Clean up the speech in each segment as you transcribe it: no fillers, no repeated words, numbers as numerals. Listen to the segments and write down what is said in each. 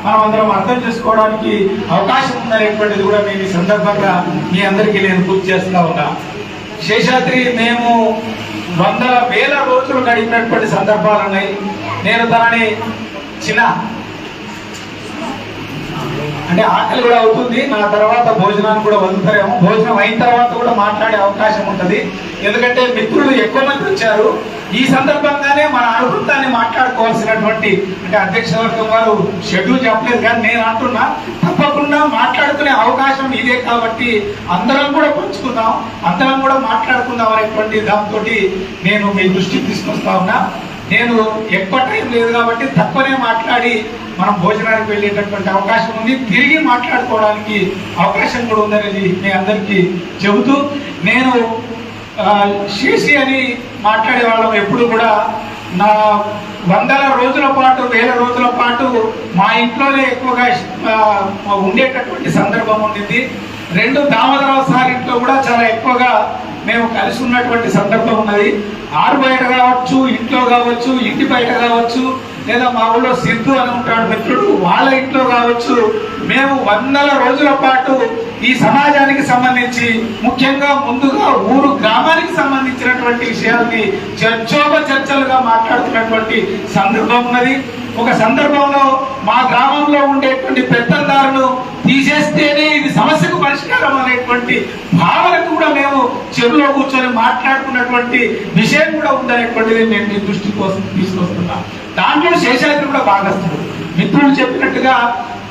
మనం అందరం అర్థం చేసుకోవడానికి అవకాశం ఉందనేటువంటిది కూడా మేము ఈ సందర్భంగా మీ అందరికీ నేను గుర్తు చేస్తా ఉన్నా. శేషాద్రి మేము వందల వేల రోజులు గడిపినటువంటి సందర్భాలు ఉన్నాయి. నేను తనని చిన్న అంటే ఆకలి కూడా అవుతుంది, నా తర్వాత భోజనాన్ని కూడా వదులుతారేమో, భోజనం అయిన తర్వాత కూడా మాట్లాడే అవకాశం ఉంటుంది. ఎందుకంటే మిత్రులు ఎక్కువ మంది వచ్చారు. ఈ సందర్భంగానే మన అనుభూతాన్ని మాట్లాడుకోవాల్సినటువంటి అంటే అధ్యక్షవర్గం వారు షెడ్యూల్ చెప్పలేదు, కానీ నేను అంటున్నా తప్పకుండా మాట్లాడుకునే అవకాశం ఇదే కాబట్టి అందరం కూడా పంచుకుందాం, అందరం కూడా మాట్లాడుకుందాం అనేటువంటి దాంతో నేను మీ దృష్టికి తీసుకొస్తా ఉన్నా. నేను ఎక్కువ టైం లేదు కాబట్టి తక్కువనే మాట్లాడి మనం భోజనానికి వెళ్ళేటటువంటి అవకాశం ఉంది, తిరిగి మాట్లాడుకోవడానికి అవకాశం కూడా ఉందనేది మీ అందరికీ చెబుతూ, నేను శేషి అని మాట్లాడే వాళ్ళం ఎప్పుడు కూడా నా వందల రోజుల పాటు వేల రోజుల పాటు మా ఇంట్లోనే ఎక్కువగా ఉండేటటువంటి సందర్భం ఉండింది. రెండు దామోదరావు సార్ ఇంట్లో కూడా చాలా ఎక్కువగా మేము కలిసి ఉన్నటువంటి సందర్భం ఉన్నది. ఆరు బయట కావచ్చు, ఇంట్లో కావచ్చు, ఇంటి బయట కావచ్చు, లేదా మా ఊళ్ళో సిద్ధు అని ఉంటాడు మిత్రుడు, వాళ్ళ ఇంట్లో కావచ్చు, మేము వందల రోజుల పాటు ఈ సమాజానికి సంబంధించి ముఖ్యంగా ముందుగా ఊరు గ్రామానికి సంబంధించినటువంటి విషయాల్ని చర్చలుగా మాట్లాడుతున్నటువంటి సందర్భం ఉన్నది. ఒక సందర్భంలో మా గ్రామంలో ఉండేటువంటి పెత్తందారులు తీసేస్తేనే ఇది సమస్యకు పరిష్కారం అనేటువంటి భావనకు కూడా మేము చెరువులో కూర్చొని మాట్లాడుకున్నటువంటి విషయం కూడా ఉందనేటువంటిది నేను మీ దృష్టి కోసం తీసుకొస్తున్నా. దాంట్లో శేషాద్రి కూడా భాగస్థుడు. మిత్రులు చెప్పినట్టుగా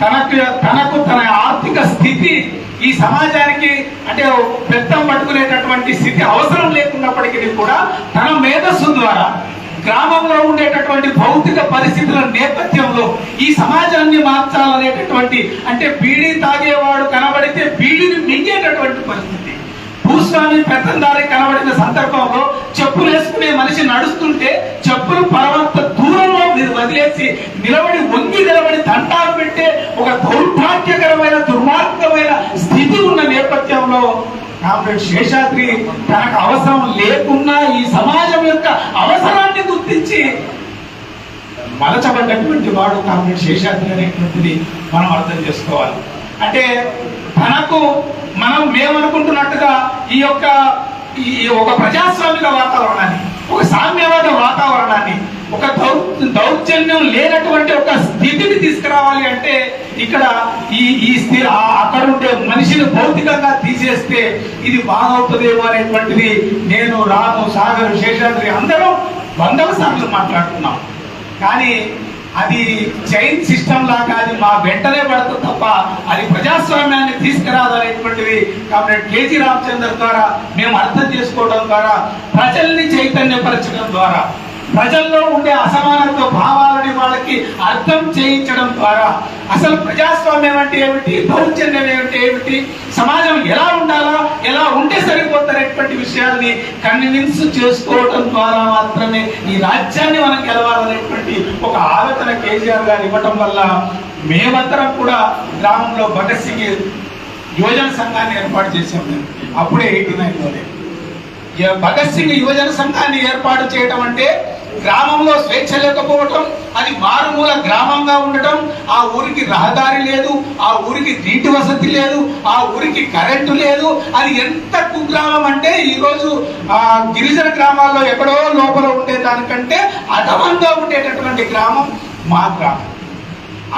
తనకు తన ఆర్థిక స్థితి ఈ సమాజానికి అంటే పెత్తం పట్టుకునేటటువంటి స్థితి అవసరం లేకున్నప్పటికీ కూడా తన మేధస్సు ద్వారా గ్రామంలో ఉండేటటువంటి భౌతిక పరిస్థితుల నేపథ్యంలో ఈ సమాజాన్ని మార్చాలనేటటువంటి అంటే బీడీ తాగేవాడు కనబడితే బీడీని మింగేటటువంటి పరిస్థితి, భూస్వామి పెత్తందారి కనబడిన సందర్భంలో చెప్పులు వేసుకునే మనిషి నడుస్తుంటే చెప్పులు పరమంత దూరంలో వదిలేసి వంగి నిలబడి దండాలు పెట్టే ఒక దౌర్భాగ్యకరమైన దుర్మార్గమైన స్థితి ఉన్న నేపథ్యంలో కామ్రేడ్ శేషాద్రి తనకు అవసరం లేకున్నా ఈ సమాజం యొక్క అవసరాన్ని గుర్తించి మలచబడ్డటువంటి వాడు కామ్రేడ్ శేషాద్రి అనేటువంటిది మనం అర్థం చేసుకోవాలి. అంటే తనకు మేమనుకుంటున్నట్టుగా ఈ ఒక ప్రజాస్వామిక వాతావరణాన్ని, ఒక సామ్యవాద వాతావరణాన్ని, ఒక దౌర్జన్యం లేనటువంటి ఒక స్థితిని తీసుకురావాలి అంటే ఇక్కడ అక్కడ ఉండే మనిషిని భౌతికంగా తీసేస్తే ఇది బాగవుతుందేమో అనేటువంటిది నేను, రాము, సాగర్, శేషాద్రి అందరం వందల సార్లు మాట్లాడుతున్నాం. కానీ అది చైన్ సిస్టమ్ లాగా అది మా వెంటనే పడుతుంది తప్ప అది ప్రజాస్వామ్యాన్ని తీసుకురాదు అనేటువంటిది కాబట్టి కేజీ రామచంద్ర ద్వారా మేము అర్థం చేసుకోవడం ద్వారా, ప్రజల్ని చైతన్యపరచడం ద్వారా, ప్రజల్లో ఉండే అసమానత్వ భావాలని వాళ్ళకి అర్థం చేయించడం ద్వారా అసలు ప్రజాస్వామ్యం అంటే ఏమిటి, దౌర్జన్యం ఏమిటి, సమాజం ఎలా ఉండాలా, ఎలా ఉంటే సరిపోతారనేటువంటి విషయాల్ని కన్విన్స్ చేసుకోవడం ద్వారా మాత్రమే ఈ రాజ్యాన్ని మనం గెలవాలనేటువంటి ఒక ఆలోచన కేసీఆర్ గారు ఇవ్వటం వల్ల మేమందరం కూడా గ్రామంలో భగత్ సింగ్ యువజన సంఘాన్ని ఏర్పాటు చేసాము. అప్పుడే 89లోనే భగత్ సింగ్ యువజన సంఘాన్ని ఏర్పాటు చేయడం అంటే గ్రామంలో స్వేచ్ఛ లేకపోవటం, అది మారుమూల గ్రామంగా ఉండటం, ఆ ఊరికి రహదారి లేదు, ఆ ఊరికి నీటి వసతి లేదు, ఆ ఊరికి కరెంటు లేదు. అది ఎంత కుగ్రామం అంటే ఈరోజు గిరిజన గ్రామాల్లో ఎక్కడో లోపల ఉండే దానికంటే అధమంగా ఉండేటటువంటి గ్రామం మా గ్రామం.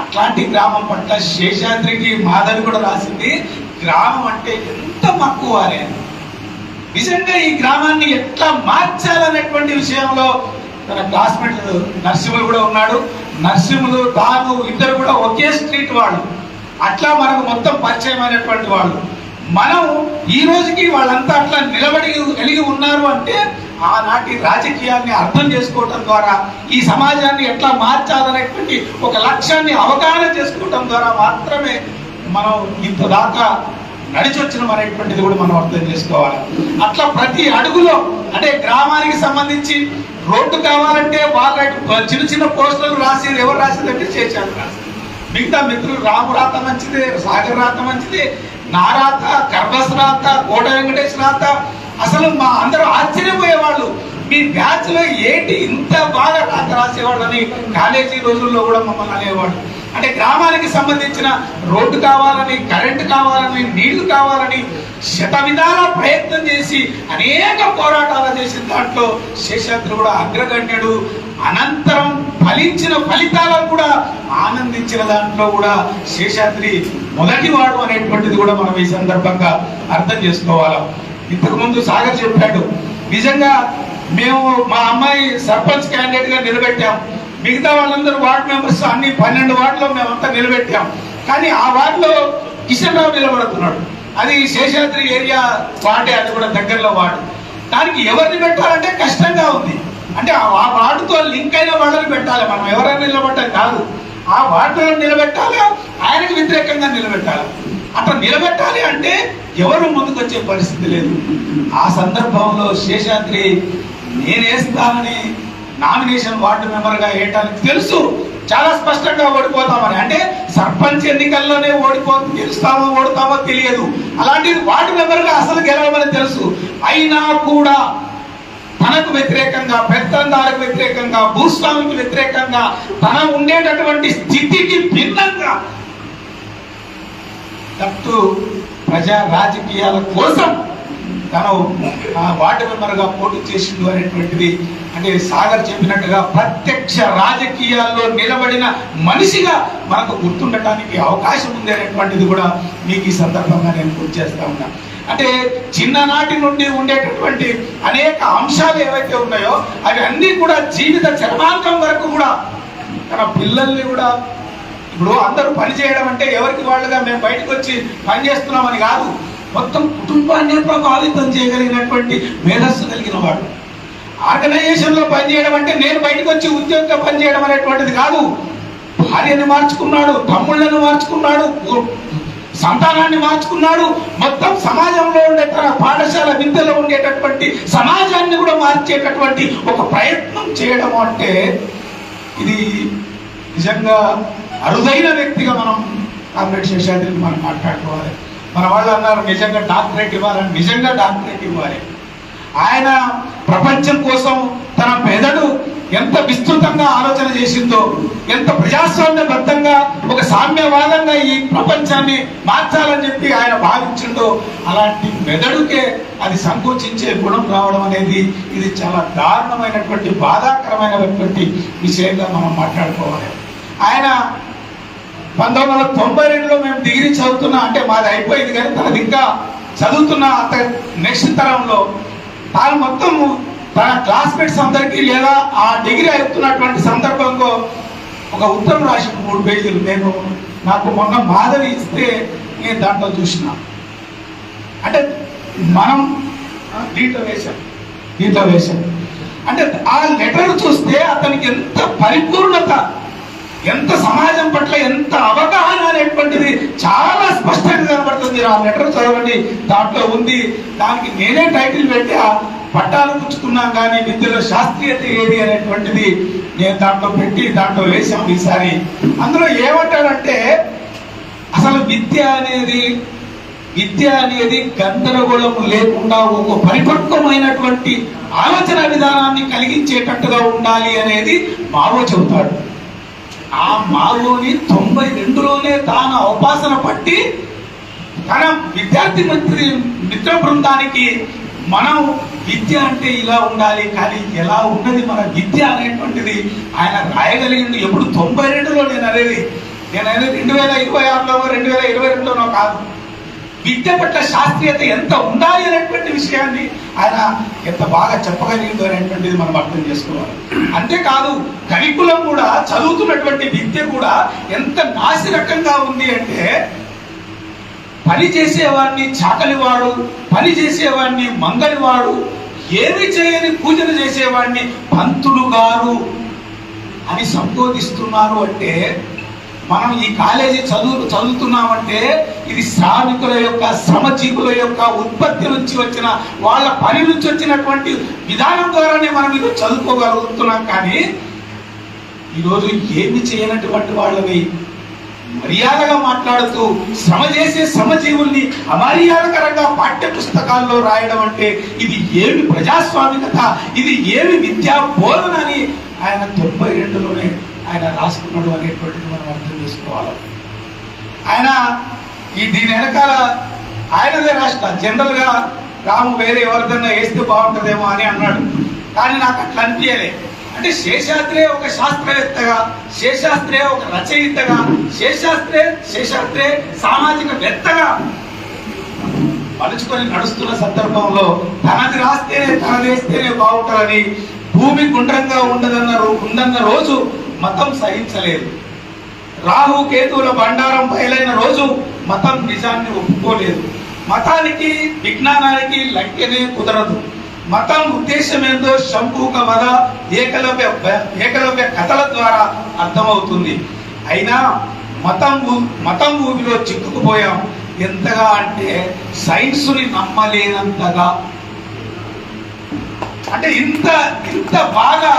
అట్లాంటి గ్రామం పట్ల శేషాద్రికి మాధవి కూడా రాసింది, గ్రామం అంటే ఎంత మక్కువ అని. నిజంగా ఈ గ్రామాన్ని ఎట్లా మార్చాలనేటువంటి విషయంలో తన క్లాస్మేట్ నరసింహులు కూడా ఉన్నాడు. నరసింహులు, తాను ఇద్దరు కూడా ఒకే స్ట్రీట్ వాళ్ళు, అట్లా మనకు మొత్తం పరిచయం అయినటువంటి వాళ్ళు. మనం ఈ రోజుకి వాళ్ళంతా అట్లా నిలబడి కలిగి ఉన్నారు అంటే ఆనాటి రాజకీయాన్ని అర్థం చేసుకోవటం ద్వారా, ఈ సమాజాన్ని ఎట్లా మార్చాలనేటువంటి ఒక లక్ష్యాన్ని అవగాహన చేసుకోవటం ద్వారా మాత్రమే మనం ఇంత దాకా నడిచొచ్చినాం అనేటువంటిది కూడా మనం అర్థం చేసుకోవాలి. అట్లా ప్రతి అడుగులో అంటే గ్రామానికి సంబంధించి రోడ్డు కావాలంటే వాళ్ళ చిన్న చిన్న పోస్టులు రాసేది ఎవరు రాసేదంటే శేషాద్రి రాసేది. మిగతా మిత్రులు రాము రాత మంచిదే, సాగర్ రాత మంచిదే, నా రాత, కర్వస్ రాత, కోట వెంకటేష్ రాత, అసలు మా అందరూ ఆశ్చర్యపోయేవాళ్ళు, మీ బ్యాచ్ లో ఏంటి ఇంత బాగా రాత రాసేవాడు అని కాలేజీ రోజుల్లో కూడా మమ్మల్ని అనేవాడు. అంటే గ్రామానికి సంబంధించిన రోడ్డు కావాలని, కరెంటు కావాలని, నీళ్లు కావాలని శత విధాల ప్రయత్నం చేసి అనేక పోరాటాలు చేసిన దాంట్లో శేషాద్రి కూడా అగ్రగణ్యుడు. అనంతరం ఫలించిన ఫలితాలను కూడా ఆనందించిన దాంట్లో కూడా శేషాద్రి మొదటివాడు అనేటువంటిది కూడా మనం ఈ సందర్భంగా అర్థం చేసుకోవాలి. ఇంతకు ముందు సాగర్ చెప్పాడు, నిజంగా మేము మా అమ్మాయి సర్పంచ్ క్యాండిడేట్ గా నిలబెట్టాం, మిగతా వాళ్ళందరూ వార్డు మెంబర్స్ అన్ని 12 వార్డులో మేమంతా నిలబెట్టాం. కానీ ఆ వార్డులో కిషన్ రావు నిలబడుతున్నాడు. అది శేషాద్రి ఏరియా వార్డే, అది కూడా దగ్గరలో వార్డు. దానికి ఎవరిని పెట్టాలంటే కష్టంగా ఉంది. అంటే ఆ వార్డుతో లింక్ అయిన వాళ్ళని పెట్టాలి, మనం ఎవరైనా నిలబడ్డం కాదు. ఆ వార్డులో నిలబెట్టాలి, ఆయనకు వ్యతిరేకంగా నిలబెట్టాలి. అట్లా నిలబెట్టాలి అంటే ఎవరు ముందుకు వచ్చే పరిస్థితి లేదు. ఆ సందర్భంలో శేషాద్రి నేనేస్తానని నామినేషన్ వార్డు మెంబర్గా వేయటానికి తెలుసు, చాలా స్పష్టంగా ఓడిపోతామని. అంటే సర్పంచ్ ఎన్నికల్లోనే గెలుస్తామో ఓడుతామో తెలియదు, అలాంటిది వార్డు మెంబర్గా అసలు గెలవమని తెలుసు. అయినా కూడా తనకు వ్యతిరేకంగా, పెత్తందారుకు వ్యతిరేకంగా, భూస్వామికి వ్యతిరేకంగా, తన ఉండేటటువంటి స్థితికి భిన్నంగా తట్టు ప్రజా రాజకీయాల కోసం తను వార్డు మెంబర్గా పోటీ చేసిండు అనేటువంటిది, అంటే సాగర్ చెప్పినట్టుగా ప్రత్యక్ష రాజకీయాల్లో నిలబడిన మనిషిగా మనకు గుర్తుండటానికి అవకాశం ఉంది అనేటువంటిది కూడా మీకు ఈ సందర్భంగా నేను గుర్తు చేస్తా ఉన్నా. అంటే చిన్ననాటి నుండి ఉండేటటువంటి అనేక అంశాలు ఏవైతే ఉన్నాయో అవి అన్నీ కూడా జీవిత చర్మాంతం వరకు కూడా తన పిల్లల్ని కూడా, ఇప్పుడు అందరూ పని చేయడం అంటే ఎవరికి వాళ్ళుగా మేము బయటకు వచ్చి పని చేస్తున్నామని కాదు, మొత్తం కుటుంబాన్ని ప్రభావితం చేయగలిగినటువంటి మేధస్సు కలిగిన వాడు. ఆర్గనైజేషన్ లో పనిచేయడం అంటే నేను బయటకు వచ్చి ఉద్యోగంగా పనిచేయడం అనేటువంటిది కాదు. భార్యని మార్చుకున్నాడు, తమ్ముళ్ళను మార్చుకున్నాడు, సంతానాన్ని మార్చుకున్నాడు, మొత్తం సమాజంలో ఉండే తన పాఠశాల విద్యలో ఉండేటటువంటి సమాజాన్ని కూడా మార్చేటటువంటి ఒక ప్రయత్నం చేయడం అంటే ఇది నిజంగా అరుదైన వ్యక్తిగా మనం కామ్రేడ్ శేషాద్రికి మనం మాట్లాడుకోవాలి. మన వాళ్ళు అన్నారు నిజంగా డాక్టరేట్ ఇవ్వాలని, నిజంగా డాక్టరేట్ ఇవ్వాలి. ఆయన ప్రపంచం కోసం తన మెదడు ఎంత విస్తృతంగా ఆలోచన చేసిందో, ఎంత ప్రజాస్వామ్యబద్ధంగా ఒక సామ్యవాదంగా ఈ ప్రపంచాన్ని మార్చాలని చెప్పి ఆయన భావించిందో, అలాంటి మెదడుకే అది సంకోచించే గుణం రావడం అనేది ఇది చాలా దారుణమైనటువంటి, బాధాకరమైనటువంటి విషయంగా మనం మాట్లాడుకోవాలి. ఆయన 1992లో మేము డిగ్రీ చదువుతున్నా, అంటే మాది అయిపోయింది కానీ తనది ఇంకా చదువుతున్న అంత నెక్స్ట్ తరంలో తాను మొత్తం తన క్లాస్మేట్స్ అందరికీ లేదా ఆ డిగ్రీ అవుతున్నటువంటి సందర్భంలో ఒక ఉత్తరం రాసి 3 పేజీలు నాకు మొన్న మాధవి ఇస్తే నేను దాంట్లో చూసిన. అంటే మనం దీంట్లో వేశాం అంటే ఆ లెటర్ చూస్తే అతనికి ఎంత పరిపూర్ణత, ఎంత సమాజం పట్ల ఎంత అవగాహన అనేటువంటిది చాలా స్పష్టంగా కనబడుతుంది. ఆ లెటర్ చదవండి, దాంట్లో ఉంది. దానికి నేనే టైటిల్ పెట్టా, పట్టాలు పుచ్చుకున్నాం కానీ విద్యలో శాస్త్రీయత ఏది అనేటువంటిది నేను దాంట్లో పెట్టి దాంట్లో వేసాం ఈసారి. అందులో ఏమంటాడంటే అసలు విద్య అనేది గందరగోళం లేకుండా ఒక పరిపక్వమైనటువంటి ఆలోచన విధానాన్ని కలిగించేటట్టుగా ఉండాలి అనేది మావో చెబుతాడు. ఆ మావోని 92లోనే తాను అవపాసన పట్టి తన విద్యార్థి మిత్ర బృందానికి మనం విద్య అంటే ఇలా ఉండాలి, కానీ ఎలా ఉన్నది మన విద్య అనేటువంటిది ఆయన రాయగలిగింది. ఎప్పుడు 92లో నేను అనేది 2026లో 2022లోనో కాదు. విద్య పట్ల శాస్త్రీయత ఎంత ఉండాలి అనేటువంటి విషయాన్ని ఆయన ఎంత బాగా చెప్పగలిగిందో అనేటువంటిది మనం అర్థం చేసుకోవాలి. అంతేకాదు కరికులం కూడా, చదువుతున్నటువంటి విద్య కూడా ఎంత నాసిరకంగా ఉంది అంటే పని చేసేవాడిని చాకలివాడు, పని చేసేవాడిని మంగలివాడు, ఏమి చేయని పూజలు చేసేవాడిని పంతులు గారు అని సంబోధిస్తున్నారు. అంటే మనం ఈ కాలేజీ చదువుతున్నామంటే ఇది శ్రామికుల యొక్క, శ్రమజీవుల యొక్క ఉత్పత్తి నుంచి వచ్చిన, వాళ్ళ పని నుంచి వచ్చినటువంటి విధానం ద్వారానే మనం ఇది చదువుకోగలుగుతున్నాం. కానీ ఈరోజు ఏమి చేయనటువంటి వాళ్ళని మర్యాదగా మాట్లాడుతూ శ్రమ చేసే శ్రమజీవుల్ని అమర్యాదకరంగా పాఠ్య పుస్తకాల్లో రాయడం అంటే ఇది ఏమి ప్రజాస్వామికత, ఇది ఏమి విద్యా బోధన అని ఆయన 92లోనే ఆయన రాసుకున్నాడు అనేటువంటిది మనం అర్థం చేసుకోవాలి. చేసుకోవాలి. ఆయన దీని వెనకాల ఆయనదే రాష్ట్ర జనరల్గా రాము వేరే ఎవరిదన్నా వేస్తే బాగుంటుందేమో అని అన్నాడు, కానీ నాకు అట్లా అనిపించలే. అంటే శేషాద్రే ఒక శాస్త్రవేత్తగా, శేషాద్రే ఒక రచయితగా, శేషాద్రే సామాజికవేత్తగా మలుచుకొని నడుస్తున్న సందర్భంలో తనది వేస్తేనే బాగుంటుందని, భూమి గుండ్రంగా ఉండన్న రోజు మతం సహించలేదు. రాహు కేతువుల బండారం బయలైన రోజు మతం నిజాన్ని ఒప్పుకోలేదు. మతానికి విజ్ఞానానికి లంకెనే కుదరదు. మతం ఉద్దేశం ఏందో శంభూక వద ఏకలవ్య కథల ద్వారా అర్థమవుతుంది. అయినా మతం ఊబిలో చిక్కుకుపోయాం. ఎంతగా అంటే సైన్స్ని నమ్మలేనంతగా. అంటే ఇంత బాగా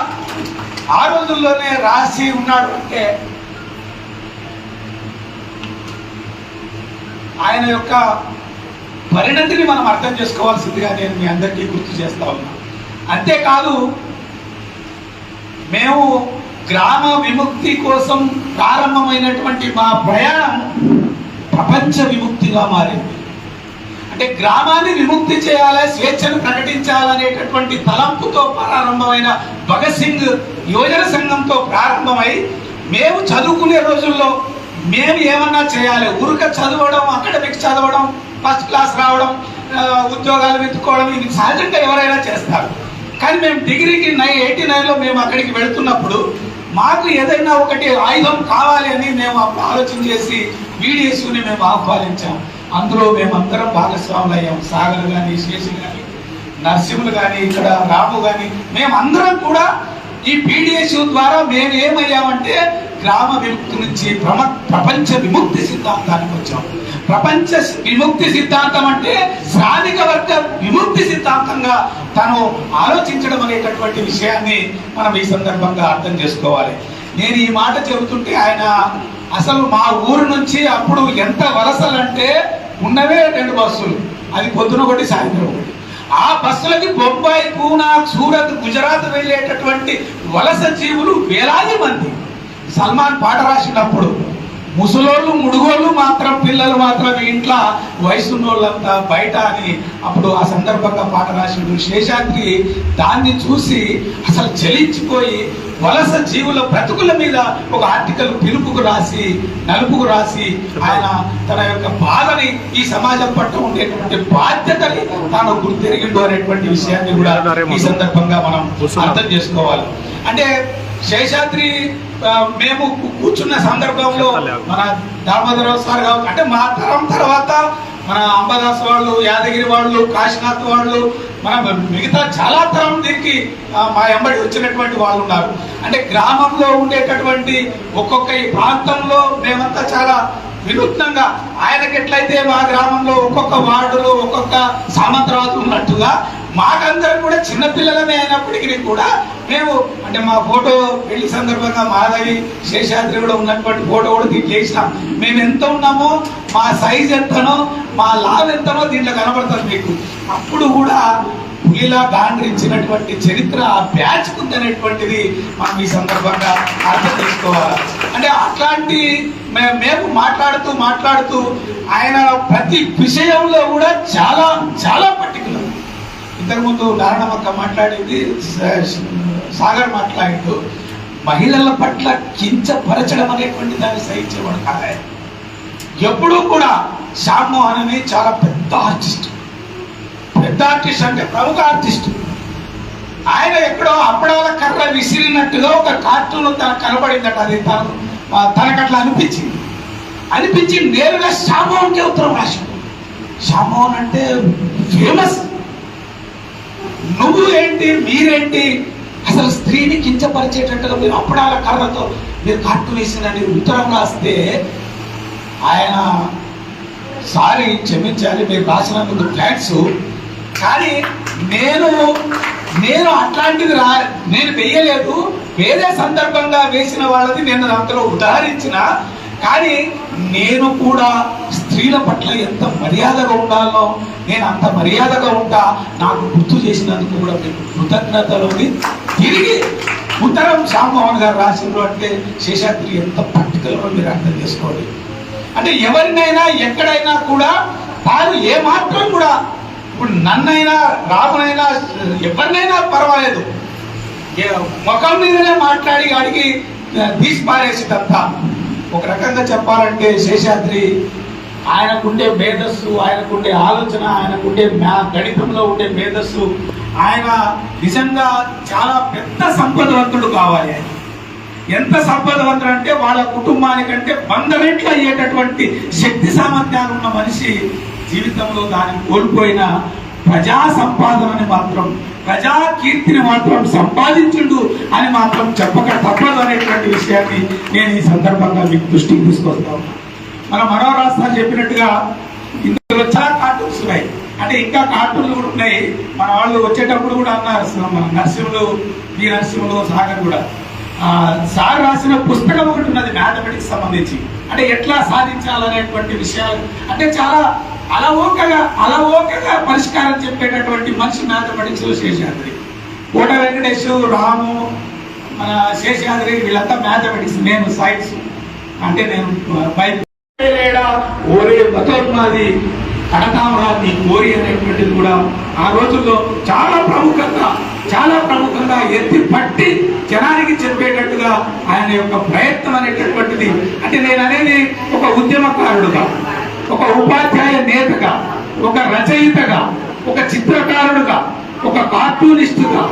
ఆ రోజుల్లోనే రాసి ఉన్నాడు అంటే ఆయన యొక్క పరిణతిని మనం అర్థం చేసుకోవాల్సిందిగా నేను మీ అందరికీ గుర్తు చేస్తా ఉన్నా. అంతేకాదు, మేము గ్రామ విముక్తి కోసం ప్రారంభమైనటువంటి మా ప్రయాణం ప్రపంచ విముక్తిగా మారింది. అంటే గ్రామాన్ని విముక్తి చేయాలి, స్వేచ్ఛను ప్రకటించాలనేటటువంటి తలంపుతో ప్రారంభమైన భగత్ సింగ్ యువజన సంఘంతో ప్రారంభమై మేము చదువుకునే రోజుల్లో మేము ఏమన్నా చేయాలి, ఊరిక చదవడం, అకాడమిక్స్ చదవడం, ఫస్ట్ క్లాస్ రావడం, ఉద్యోగాలు వెతుక్కోవడం ఇది సహజంగా ఎవరైనా చేస్తారు. కానీ మేము డిగ్రీకి 89లో మేము అక్కడికి వెళుతున్నప్పుడు మాకు ఏదైనా ఒకటి ఆయుధం కావాలి అని మేము అప్పుడు ఆలోచన చేసి వీడిఎస్ని మేము ఆహ్వానించాం. అందులో మేమందరం భాగస్వాములు అయ్యాం. సాగర్ కానీ, శేషి కానీ, నరసింహులు కానీ, ఇక్కడ రాము కానీ, మేమందరం కూడా ఈ పీడిఎస్ ద్వారా మేము ఏమయ్యామంటే గ్రామ విముక్తి నుంచి ప్రపంచ విముక్తి సిద్ధాంతానికి వచ్చాం. ప్రపంచ విముక్తి సిద్ధాంతం అంటే శ్రామిక వర్గ విముక్తి సిద్ధాంతంగా తను ఆలోచించడం అనేటటువంటి విషయాన్ని మనం ఈ సందర్భంగా అర్థం చేసుకోవాలి. నేను ఈ మాట చెబుతుంటే ఆయన అసలు మా ఊరు నుంచి అప్పుడు ఎంత వలసలంటే ఉన్నవే 2 బస్సులు, అది పొద్దున ఒకటి సాయంత్రం ఒకటి. ఆ బస్సులకి బొంబాయి, పూనా, సూరత్, గుజరాత్ వెళ్ళేటటువంటి వలస జీవులు వేలాది మంది. సల్మాన్ పాట రాసినప్పుడు ముసలోళ్ళు ముడుగోళ్ళు మాత్రం, పిల్లలు మాత్రం ఇంట్లో, వయసున్నోళ్ళంతా బయట అని అప్పుడు ఆ సందర్భంగా పాట రాసిండు. శేషాద్రి దాన్ని చూసి అసలు చలించిపోయి వలస జీవుల బ్రతుకుల మీద ఒక ఆర్టికల్ నలుపుకు రాసి ఆయన తన యొక్క బాధని, ఈ సమాజం పట్ల ఉండేటువంటి బాధ్యతని తాను గుర్తెరిగిండు అనేటువంటి విషయాన్ని కూడా ఈ సందర్భంగా మనం అర్థం చేసుకోవాలి. అంటే శేషాద్రి మేము కూర్చున్న సందర్భంలో మన దామోదరరావు సార్ కావచ్చు, అంటే మా తరం తర్వాత మన అంబదాస్ వాళ్ళు, యాదగిరి వాళ్ళు, కాశీనాథ్ వాళ్ళు, మన మిగతా చాలా తరం దీనికి మా ఎంబడి వచ్చినటువంటి వాళ్ళు ఉన్నారు. అంటే గ్రామంలో ఉండేటటువంటి ఒక్కొక్క ఈ ప్రాంతంలో మేమంతా చాలా వినూత్నంగా, ఆయనకి ఎట్లయితే మా గ్రామంలో ఒక్కొక్క వార్డులో ఒక్కొక్క సామంతరాజు ఉన్నట్టుగా మాకందరం కూడా చిన్నపిల్లలమే అయినప్పటికీ కూడా మేము, అంటే మా ఫోటో పెళ్లి సందర్భంగా మాధవి, శేషాద్రి కూడా ఉన్నటువంటి ఫోటో కూడా దీంట్లో వేసినాం. మేము ఎంత ఉన్నామో, మా సైజ్ ఎంతనో, మా లావ్ ఎంతనో దీంట్లో కనబడుతుంది మీకు. అప్పుడు కూడా పులిలా గాండ్రించినటువంటి చరిత్ర ఆ బ్యాచ్ ఉందనేటువంటిది మనం ఈ సందర్భంగా అర్థం చేసుకోవాలి. అంటే అట్లాంటి మేము మాట్లాడుతూ ఆయన ప్రతి విషయంలో కూడా చాలా చాలా పర్టికులర్. ఇంతకుముందు నారాయణమక్క మాట్లాడింది, సాగర్ మాట్లాడిండు, మహిళల పట్ల కించపరచడం అనేటువంటి దాన్ని సహించేవాడు కాదు. ఎప్పుడూ కూడా శ్యామ్ మోహన్ అని చాలా పెద్ద ఆర్టిస్ట్ అంటే ప్రముఖ ఆర్టిస్ట్. ఆయన ఎక్కడో అప్పడాల కర్ర విసిరినట్టుగా ఒక కార్టూన్ తనకు కనబడిందట. అది తనకు అట్లా అనిపించి నేరుగా శ్యామ్ మోహన్కే ఉత్తరం రాశాడు. శ్యామ్ మోహన్ అంటే ఫేమస్, నువ్వు ఏంటి, మీరేంటి, అసలు స్త్రీని కించపరిచేటట్టుగా మీరు అప్పడాల కర్రతో మీరు కార్టూన్ వేసిందని ఉత్తరం రాస్తే ఆయన సారీ క్షమించాలి, మీరు రాసినందుకు థ్యాంక్స్, కానీ నేను అట్లాంటిది నేను వేయలేదు, వేరే సందర్భంగా వేసిన వాళ్ళది నేను దాంట్లో ఉదాహరించిన. కానీ నేను కూడా స్త్రీల పట్ల ఎంత మర్యాదగా ఉండాలో నేను అంత మర్యాదగా ఉంటా. నాకు గుర్తు చేసినందుకు కూడా మీకు కృతజ్ఞతలు. తిరిగి ఉత్తరం శ్యామమోహన్ గారు రాసిండ్రు అంటే శేషాద్రి ఎంత ప్రాక్టికల్గా మీరు అర్థం చేసుకోండి. అంటే ఎవరినైనా ఎక్కడైనా కూడా వారు ఏమాత్రం కూడా, ఇప్పుడు నన్నైనా రామునైనా ఎవరినైనా పర్వాలేదు, ముఖం మీదనే మాట్లాడి వాడికి తీసి పారేసేదంతా. ఒక రకంగా చెప్పాలంటే శేషాద్రి ఆయనకుండే మేధస్సు, ఆయనకుండే ఆలోచన, ఆయనకుండే గణితంలో ఉండే మేధస్సు, ఆయన నిజంగా చాలా పెద్ద సంపదవంతుడు కావాలి. ఆయన ఎంత సంపదవంతుడు అంటే వాళ్ళ కుటుంబానికంటే 100 రెట్లు అయ్యేటటువంటి శక్తి సామర్థ్యాలు ఉన్న మనిషి జీవితంలో దాన్ని కోల్పోయిన ప్రజా సంపాదనని మాత్రం, ప్రజా కీర్తిని మాత్రం సంపాదించుండు అని మాత్రం చెప్పక తప్పదు అనేటువంటి విషయాన్ని నేను ఈ సందర్భంగా మీకు దృష్టికి తీసుకొస్తా ఉన్నా. మన మనోరాష్ట్రాలు చెప్పినట్టుగా ఇందులో చాలా కార్టూన్స్ ఉన్నాయి, అంటే ఇంకా కార్టూన్లు కూడా ఉన్నాయి. మన వాళ్ళు వచ్చేటప్పుడు కూడా అన్నారు, మన నరసింహులు, బి నరసింహులు, సాగర్ కూడా సార్ రాసిన పుస్తకం ఒకటి ఉన్నది మ్యాథమెటిక్స్ సంబంధించి, అంటే ఎట్లా సాధించాలనేటువంటి విషయాలు, అంటే చాలా అలవోకగా పరిష్కారం చెప్పేటటువంటి మనిషి మ్యాథమెటిక్స్ లో శేషాద్రి. కోట వెంకటేష్, రాము, మన శేషాద్రి వీళ్ళంతా మ్యాథమెటిక్స్, నేను సైన్స్, అంటే నేను ఓరే మతోన్మాది కడతామరాది కోరి అనేటువంటిది కూడా ఆ రోజుల్లో చాలా ప్రముఖంగా ఎత్తి పట్టి జనానికి చెప్పేటట్టుగా ఆయన యొక్క ప్రయత్నం అనేటటువంటిది. అంటే నేను అనేది ఒక ఉద్యమకారుడుగా, ఒక ఉపాధ్యాయ నేతగా, ఒక రచయితగా, ఒక చిత్రకారుడుగా, ఒక కార్టూనిస్టుగా,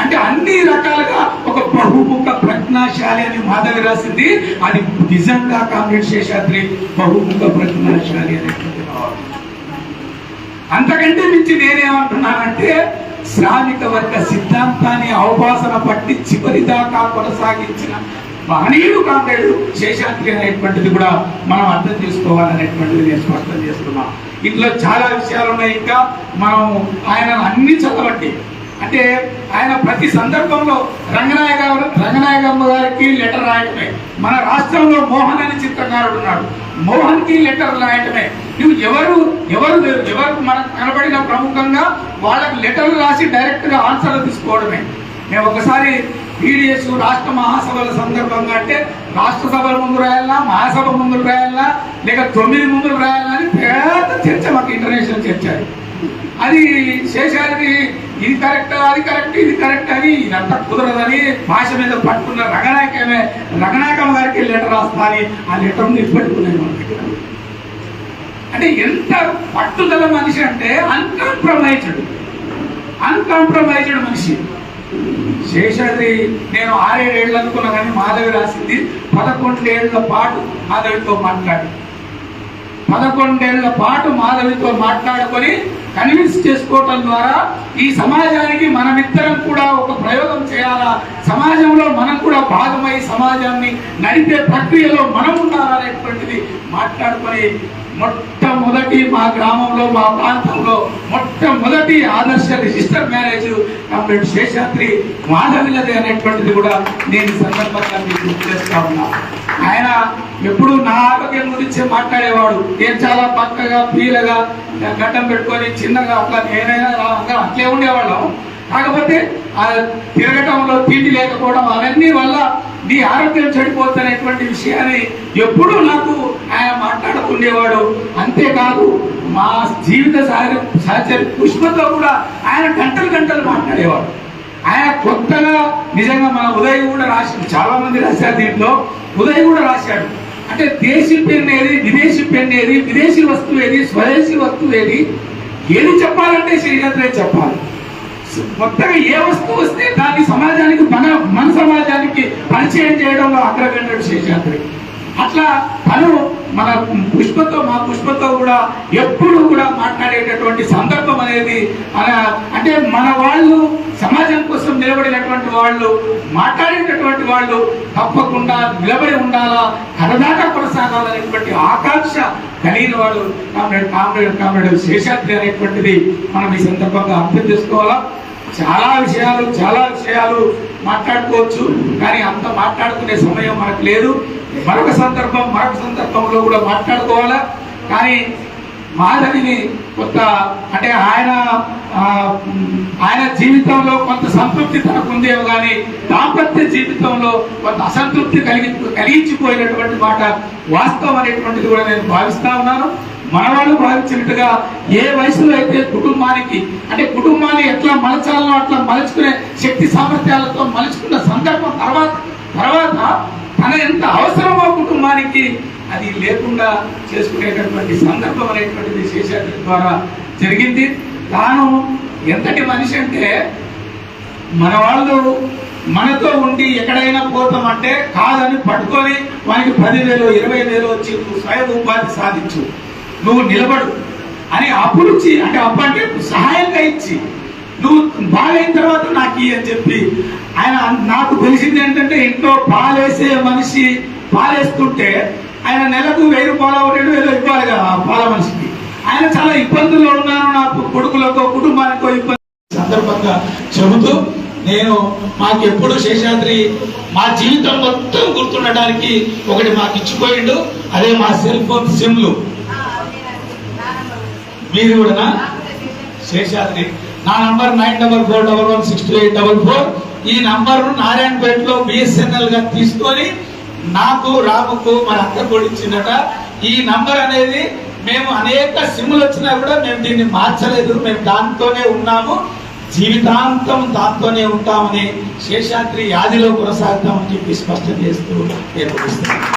అంటే అన్ని రకాలుగా ఒక బహుముఖ ప్రజ్ఞాశాలి అని మాధవి రాసింది. అది నిజంగా కామ్రేడ్ శేషాద్రి బహుముఖ ప్రజ్ఞాశాలి అనేటువంటి. అంతకంటే మించి నేనేమంటున్నానంటే శ్రామిక వర్గ సిద్ధాంతాన్ని అవపాసన పట్టి చివరి దాకా కొనసాగించిన మహనీయుడు కామ్రేడ్ శేషాద్రి అనేటువంటిది కూడా మనం అర్థం చేసుకోవాలనేటువంటిది నేను స్పష్టం చేస్తున్నా. ఇంట్లో చాలా విషయాలు ఉన్నాయి. ఇంకా మనం ఆయన అన్ని చదవండి. అంటే ఆయన ప్రతి సందర్భంలో రంగనాయకమ్మ గారికి లెటర్ రాయటమే. మన రాష్ట్రంలో మోహన్ అనే చిత్రకారుడు ఉన్నాడు, మోహన్ కి లెటర్ రాయటమే. నువ్వు ఎవరు మనకు కనబడిన ప్రముఖంగా వాళ్ళకి లెటర్లు రాసి డైరెక్ట్ గా ఆన్సర్లు తీసుకోవడమే. మేము ఒకసారి పీడిఎస్ రాష్ట్ర మహాసభల సందర్భంగా అంటే రాష్ట్ర సభల ముందు రాయాలన్నా, మహాసభ ముందు రాయాలన్నా, లేక 9 ముందు రాయాలన్నా అని పెద్ద చర్చ, మాకు ఇంటర్నేషనల్ చర్చ. అది శేషాద్రి ఇది కరెక్ట్, అది కరెక్ట్, ఇది కరెక్ట్ అని, ఇదంతా కుదరదని భాష మీద పట్టుకున్న రంగనాయకమ్మ గారికి లెటర్ రాస్తా అని ఆ లెటర్ నిలబెట్టుకున్నాను మన దగ్గర. అంటే ఎంత పట్టుదల మనిషి అంటే అన్కాంప్రమైజ్డ్ మనిషి శేషాద్రి. నేను 6-7 ఏళ్ళు అనుకున్నా కానీ మాధవి రాసింది 11 ఏళ్ల పాటు మాధవితో మాట్లాడి, 11 ఏళ్ల పాటు మాధవితో మాట్లాడుకొని కన్విన్స్ చేసుకోవటం ద్వారా ఈ సమాజానికి మనమిద్దరం కూడా ఒక ప్రయోగం చేయాలా, సమాజంలో మనం కూడా భాగమై సమాజాన్ని నడిపే ప్రక్రియలో మనం ఉండాలనేటువంటిది మాట్లాడుకొని మొట్టమొదటి మా గ్రామంలో, మా ప్రాంతంలో మొట్టమొదటి ఆదర్శ రిజిస్టర్ మ్యారేజ్ కామ్రేడ్ శేషాద్రి మాధవిలది అనేటువంటిది కూడా నేను సందర్భంగా మీకు గుర్తు చేస్తా ఉన్నా. ఆయన ఎప్పుడు నా ఆరోగ్యం గురించి మాట్లాడేవాడు. నేను చాలా పక్కగా పీలగా గడ్డం పెట్టుకొని చిన్నగా అట్లా నేనైనా అట్లే ఉండేవాళ్ళం. కాకపోతే ఆ తిరగటంలో తిండి లేకపోవడం అవన్నీ వల్ల నీ ఆరోగ్యం చెడిపోతున్నటువంటి విషయాన్ని ఎప్పుడూ నాకు ఆయన మాట్లాడుతుండేవాడు. అంతేకాదు మా జీవిత సహచరి పుష్పతో కూడా ఆయన గంటలు మాట్లాడేవాడు. ఆయన కొత్తగా నిజంగా మన ఉదయ్ కూడా రాశాడు, చాలా మంది రాశారు దీంట్లో, ఉదయ్ కూడా రాశాడు. అంటే దేశీ పెన్ ఏది, విదేశీ పెన్ ఏది, విదేశీ వస్తువు ఏది, స్వదేశీ వస్తువు ఏది ఏది చెప్పాలంటే శేషాద్రి చెప్పాలి. కొత్తగా ఏ వస్తువు వస్తే దాన్ని సమాజానికి మన సమాజానికి పరిచయం చేయడంలో అగ్రగణ్యుడు శేషాద్రి. అట్లా తను మన మా పుష్పతో కూడా ఎప్పుడు కూడా మాట్లాడేటటువంటి సందర్భం అనేది అంటే మన వాళ్ళు సమాజం కోసం నిలబడినటువంటి వాళ్ళు, మాట్లాడేటటువంటి వాళ్ళు తప్పకుండా నిలబడి ఉండాలా, కడదాకా కొనసాగాలనేటువంటి ఆకాంక్ష కలిగిన వాడు కామ్రేడ్ శేషాద్రి అనేటువంటిది మనం ఈ సందర్భంగా అర్థం చేసుకోవాలా. చాలా విషయాలు మాట్లాడుకోవచ్చు, కానీ అంత మాట్లాడుకునే సమయం మనకు లేదు. మరొక సందర్భంలో కూడా మాట్లాడుకోవాలా. కానీ మాధవిని కొంత అంటే ఆయన జీవితంలో కొంత సంతృప్తి తనకు ఉందేమో కానీ దాంపత్య జీవితంలో కొంత అసంతృప్తి కలిగించిపోయినటువంటి మాట వాస్తవం అనేటువంటిది కూడా నేను భావిస్తా ఉన్నాను. మనవాళ్ళు భావించినట్టుగా ఏ వయసులో అయితే కుటుంబాన్ని ఎట్లా మలచాలనో అట్లా మలుచుకునే శక్తి సామర్థ్యాలతో మలుచుకున్న సందర్భం తర్వాత తన ఎంత అవసరమో కుటుంబానికి అది లేకుండా చేసుకునేటటువంటి సందర్భం అనేటువంటిది శేషాద్రి ద్వారా జరిగింది. తాను ఎంతటి మనిషి అంటే మన వాళ్ళు మనతో ఉండి ఎక్కడైనా పోతామంటే కాదని పట్టుకొని వానికి 10,000 20,000 వచ్చి నువ్వు స్వయం ఉపాధి సాధించు, నువ్వు నిలబడు అని అప్పుడుచ్చి అంటే అప్పు అంటే సహాయంగా ఇచ్చి నువ్వు బాగైన తర్వాత నాకు అని చెప్పి ఆయన నాకు తెలిసింది ఏంటంటే ఇంట్లో పాలేసే మనిషి పాలేస్తుంటే ఆయన నెలకు 1,000 రూపాయలు 2,000 ఇవ్వాలి కదా పాల మనిషికి. ఆయన చాలా ఇబ్బందుల్లో ఉన్నాను, నాకు కొడుకులకో కుటుంబానికో ఇబ్బంది సందర్భంగా చెబుతూ నేను మాకు ఎప్పుడు శేషాద్రి మా జీవితం మొత్తం గుర్తుండడానికి ఒకటి మాకు ఇచ్చిపోయిండు, అదే మా సెల్ ఫోన్ సిమ్లు. మీరు కూడా శేషాద్రి నా నంబర్ 9441162844. ఈ నంబర్ నారాయణపేటలో BSNL గా తీసుకొని నాకు రాముకు మన అక్క కూడా ఇచ్చిందట. ఈ నంబర్ అనేది మేము అనేక సిమ్లు వచ్చినా కూడా మేము దీన్ని మార్చలేదు, మేము దాంతోనే ఉన్నాము, జీవితాంతం దాంతోనే ఉంటామని శేషాద్రి యాదిలో కొనసాగుతామని చెప్పి స్పష్టం చేస్తూ ఏర్పడుస్తున్నాం.